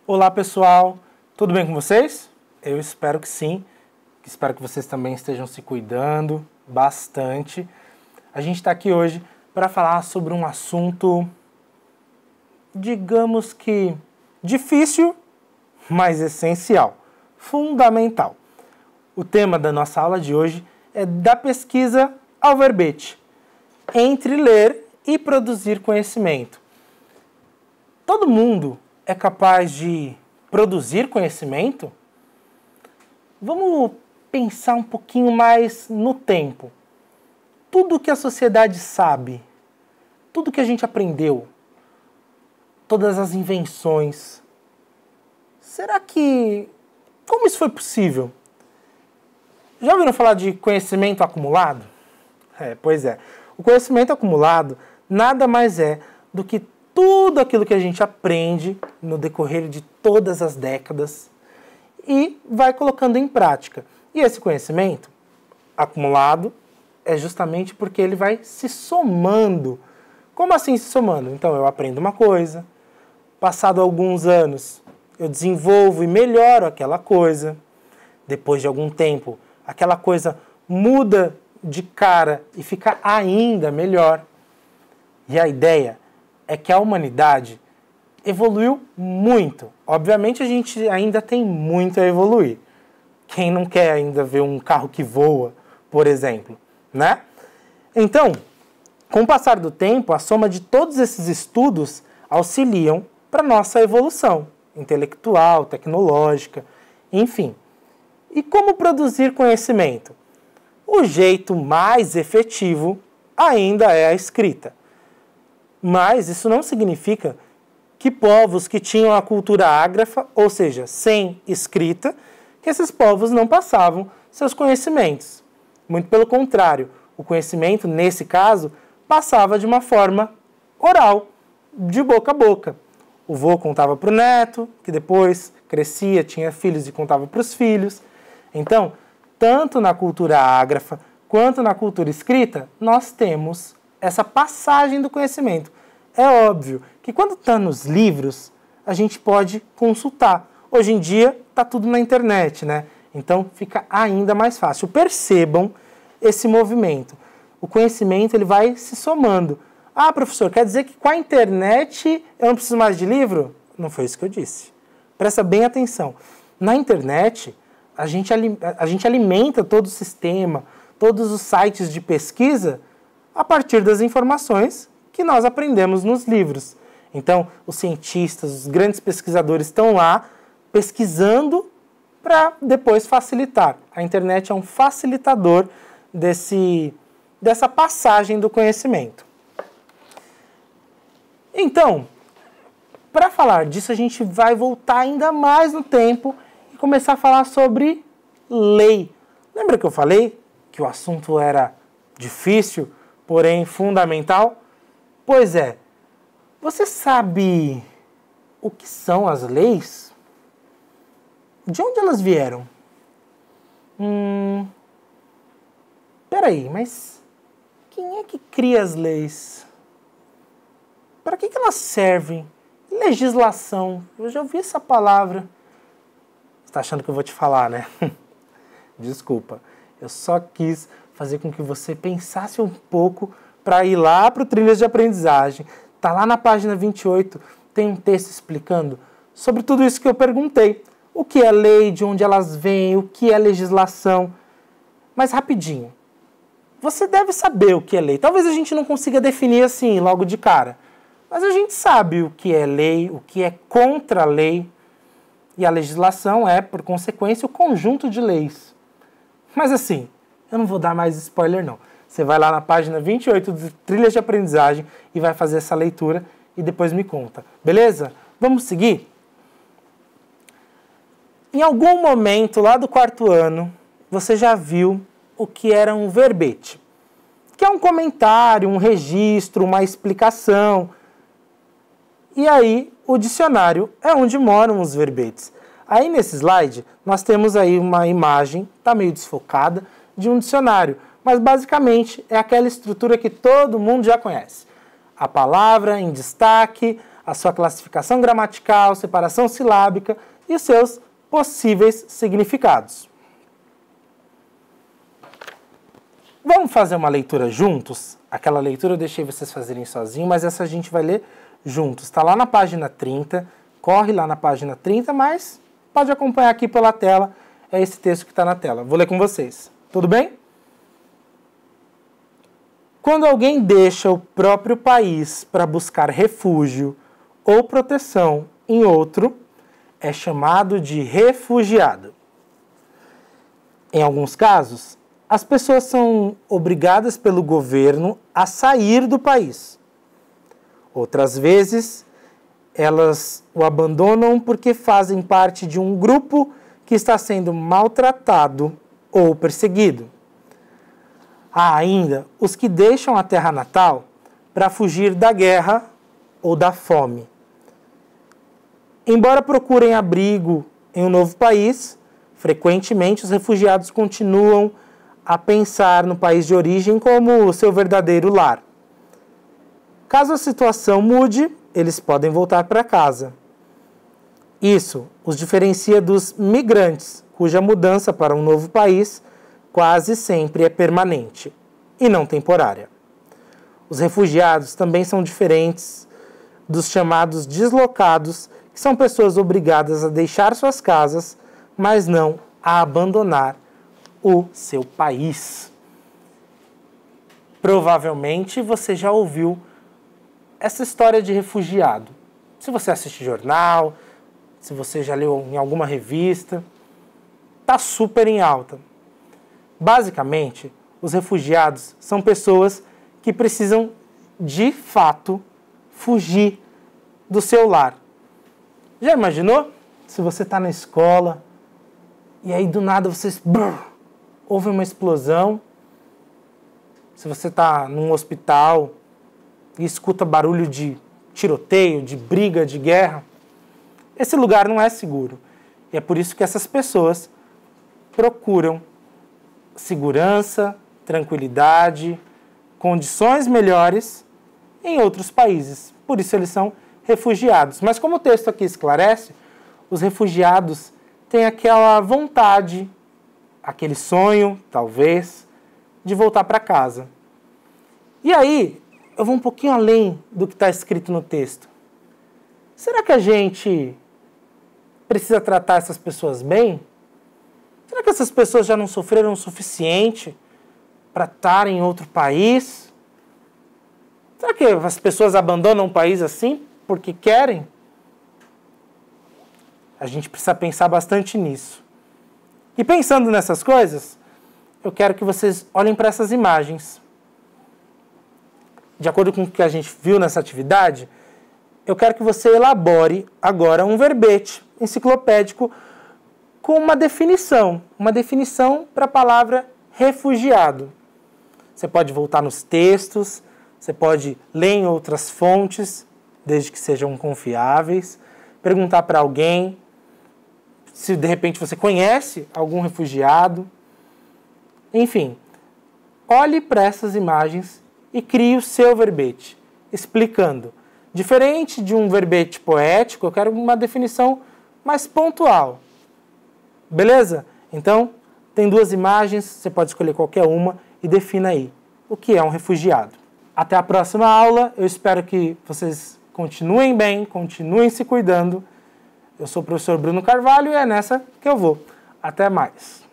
Olá pessoal, tudo bem com vocês? Eu espero que sim, espero que vocês também estejam se cuidando bastante. A gente está aqui hoje para falar sobre um assunto, digamos que difícil, mas essencial, fundamental. O tema da nossa aula de hoje é da pesquisa ao verbete, entre ler e produzir conhecimento. Todo mundo é capaz de produzir conhecimento? Vamos pensar um pouquinho mais no tempo. Tudo que a sociedade sabe, tudo que a gente aprendeu, todas as invenções, será que... como isso foi possível? Já ouviram falar de conhecimento acumulado? Pois é. O conhecimento acumulado nada mais é do que tudo aquilo que a gente aprende no decorrer de todas as décadas e vai colocando em prática. E esse conhecimento acumulado é justamente porque ele vai se somando. Como assim se somando? Então eu aprendo uma coisa, passado alguns anos eu desenvolvo e melhoro aquela coisa, depois de algum tempo aquela coisa muda de cara e fica ainda melhor. E a ideia é que a humanidade evoluiu muito. Obviamente a gente ainda tem muito a evoluir. Quem não quer ainda ver um carro que voa, por exemplo, né? Então, com o passar do tempo, a soma de todos esses estudos auxiliam para a nossa evolução intelectual, tecnológica, enfim. E como produzir conhecimento? O jeito mais efetivo ainda é a escrita. Mas isso não significa que povos que tinham a cultura ágrafa, ou seja, sem escrita, que esses povos não passavam seus conhecimentos. Muito pelo contrário, o conhecimento, nesse caso, passava de uma forma oral, de boca a boca. O vô contava para o neto, que depois crescia, tinha filhos e contava para os filhos. Então, tanto na cultura ágrafa quanto na cultura escrita, nós temos essa passagem do conhecimento. É óbvio que quando está nos livros, a gente pode consultar. Hoje em dia está tudo na internet, né? Então fica ainda mais fácil. Percebam esse movimento. O conhecimento ele vai se somando. Ah, professor, quer dizer que com a internet eu não preciso mais de livro? Não foi isso que eu disse. Presta bem atenção. Na internet, a gente alimenta todo o sistema, todos os sites de pesquisa a partir das informações que nós aprendemos nos livros. Então, os cientistas, os grandes pesquisadores estão lá pesquisando para depois facilitar. A internet é um facilitador dessa passagem do conhecimento. Então, para falar disso, a gente vai voltar ainda mais no tempo e começar a falar sobre lei. Lembra que eu falei que o assunto era difícil, porém fundamental? Pois é, você sabe o que são as leis? De onde elas vieram? Peraí, mas quem é que cria as leis? Para que elas servem? Legislação, eu já ouvi essa palavra. Você está achando que eu vou te falar, né? Desculpa, eu só quis fazer com que você pensasse um pouco para ir lá para o Trilhas de Aprendizagem. Está lá na página 28, tem um texto explicando sobre tudo isso que eu perguntei. O que é lei, de onde elas vêm, o que é legislação. Mas rapidinho, você deve saber o que é lei. Talvez a gente não consiga definir assim logo de cara, mas a gente sabe o que é lei, o que é contra a lei. E a legislação é, por consequência, o conjunto de leis. Mas assim, eu não vou dar mais spoiler não. Você vai lá na página 28 do Trilhas de Aprendizagem e vai fazer essa leitura e depois me conta. Beleza? Vamos seguir? Em algum momento lá do 4º ano, você já viu o que era um verbete, que é um comentário, um registro, uma explicação. E aí, o dicionário é onde moram os verbetes. Aí nesse slide nós temos aí uma imagem, está meio desfocada, de um dicionário, mas basicamente é aquela estrutura que todo mundo já conhece. A palavra em destaque, a sua classificação gramatical, separação silábica e os seus possíveis significados. Vamos fazer uma leitura juntos? Aquela leitura eu deixei vocês fazerem sozinhos, mas essa a gente vai ler juntos. Está lá na página 30, corre lá na página 30, mas pode acompanhar aqui pela tela, é esse texto que está na tela. Vou ler com vocês. Tudo bem? Quando alguém deixa o próprio país para buscar refúgio ou proteção em outro, é chamado de refugiado. Em alguns casos, as pessoas são obrigadas pelo governo a sair do país. Outras vezes, elas o abandonam porque fazem parte de um grupo que está sendo maltratado ou perseguido. Há ainda os que deixam a terra natal para fugir da guerra ou da fome. Embora procurem abrigo em um novo país, frequentemente os refugiados continuam a pensar no país de origem como seu verdadeiro lar. Caso a situação mude, eles podem voltar para casa. Isso os diferencia dos migrantes, cuja mudança para um novo país quase sempre é permanente e não temporária. Os refugiados também são diferentes dos chamados deslocados, que são pessoas obrigadas a deixar suas casas, mas não a abandonar o seu país. Provavelmente você já ouviu essa história de refugiado. Se você assiste jornal, se você já leu em alguma revista, está super em alta. Basicamente, os refugiados são pessoas que precisam, de fato, fugir do seu lar. Já imaginou? Se você está na escola e aí do nada houve uma explosão. Se você está num hospital e escuta barulho de tiroteio, de briga, de guerra, esse lugar não é seguro. E é por isso que essas pessoas procuram segurança, tranquilidade, condições melhores em outros países. Por isso eles são refugiados. Mas como o texto aqui esclarece, os refugiados têm aquela vontade, aquele sonho, talvez, de voltar para casa. E aí, eu vou um pouquinho além do que está escrito no texto. Será que a gente precisa tratar essas pessoas bem? Será que essas pessoas já não sofreram o suficiente para estar em outro país? Será que as pessoas abandonam o país assim porque querem? A gente precisa pensar bastante nisso. E pensando nessas coisas, eu quero que vocês olhem para essas imagens. De acordo com o que a gente viu nessa atividade, eu quero que você elabore agora um verbete enciclopédico com uma definição para a palavra refugiado. Você pode voltar nos textos, você pode ler em outras fontes, desde que sejam confiáveis, perguntar para alguém se de repente você conhece algum refugiado. Enfim, olhe para essas imagens e crie o seu verbete, explicando. Diferente de um verbete poético, eu quero uma definição mais pontual. Beleza? Então, tem duas imagens, você pode escolher qualquer uma e defina aí o que é um refugiado. Até a próxima aula, eu espero que vocês continuem bem, continuem se cuidando. Eu sou o professor Bruno Carvalho e é nessa que eu vou. Até mais!